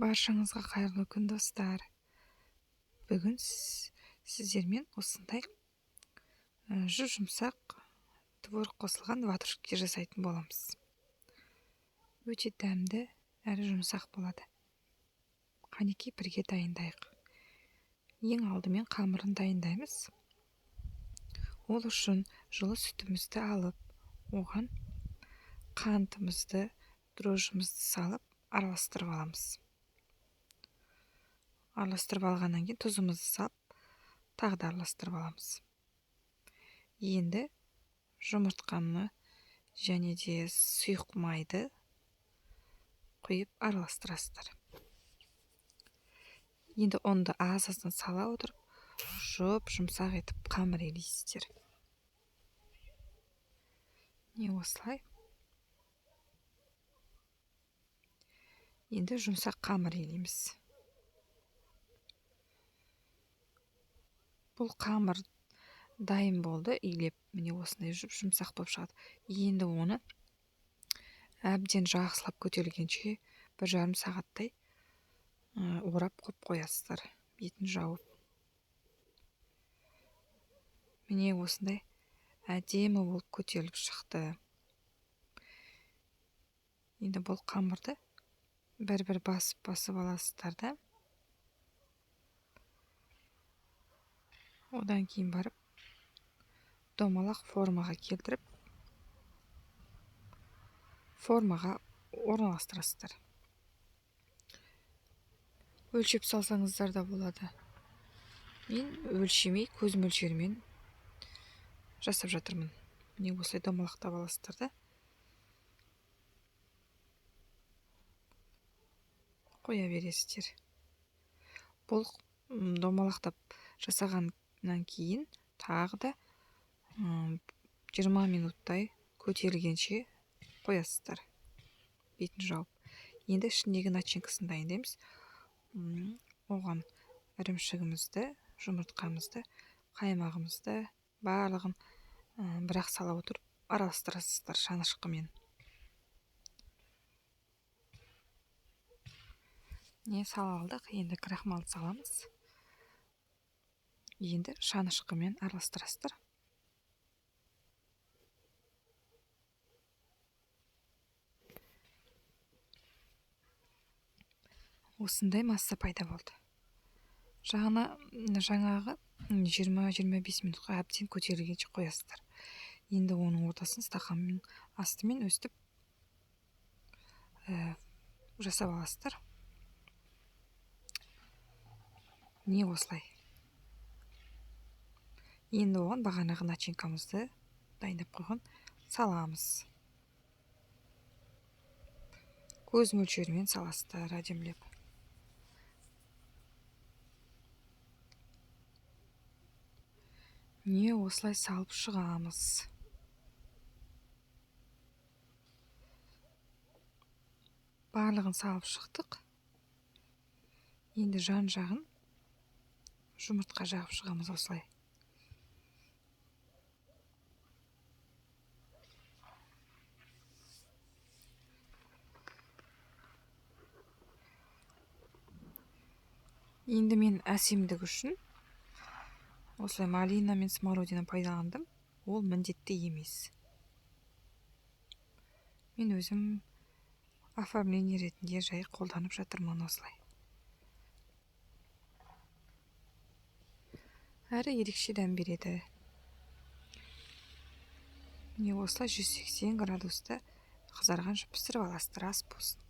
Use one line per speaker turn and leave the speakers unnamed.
Баршаңызға қайырлы күн, достар. Бүгін сіздермен осындай жұмсақ творог қосылған ватрушки жасайтын боламыз. Өте дәмді әрі жұмсақ болады. Қанекей бірге дайындайық. Ең алдымен қамырын дайындаймыз. Ол үшін жылы сүтімізді алып, оған қантымызды, дрожжымызды салып, араластырып аламыз. Араластырып алғаннан кейін тұзымызды салып, тағы да араластырып аламыз. Енді жұмыртқаны және де сұйық майды құйып араластырасыздар. Енді ұнды аз-аздан сала отырып, жұмсақ етіп қамыр илейсіздер. Осылай. Енді жұмсақ қамыр илейміз. Бұл қамыр дайын болды, илеп, міне осындай жұмсақ болып шығады. Енді оны әбден жақсылап көтерілгенше 1,5 сағаттай орап қоясыздар, бетін жауып. Міне осындай әдемі болып көтеріліп шықты. Енді бұл қамырды бір-бір басып аласыздар да. Одан кейін барып домалақ формаға келтіріп, формаға орналастырасыздар. Өлшеп салсаңыздар да болады. Мен өлшемей, көз мөлшерімен жасап жатырмын. Міне осылай домалақтап аласыздар да. Қоя бересіздер. Бұл домалақтап жасағаннан кейін тағы да 20 минуттай көтерілгенше қоясыздар, бетін жауып. Енді ішіндегі начинкасын дайындаймыз. Оған ірімшігімізді, жұмыртқамызды, қаймағымызды барлығын бір-ақ сала отырып араластырасыздар шанышқымен. Сала алдық, енді крахмалды саламыз. Енді шанышқымен араластырасыздар. Осындай масса пайда болды. Жаңағы 20-25 минутқа әбден көтерілгенше қоясыздар. Енді оның ортасын стақанның астымен өстіп жасап аласыздар. Не осылай. Енді оған бағанағы начинкамызды дайындап қойған саламыз. Көз мөлшерімен саласыздар әдемілеп. Не осылай салып шығамыз. Барлығын салып шықтық. Енді жан-жағын жұмыртқа жағып шығамыз осылай. Енді мен әсемдік үшін осылай малина мен смородина пайдаландым. Ол міндетті емес. Мен өзім оформление ретінде жай қолданып жатырмын осылай. Әрі ерекше дәм береді. Міне осылай 180 градуста қызарғанша пісіріп аласыздар, ас болсын.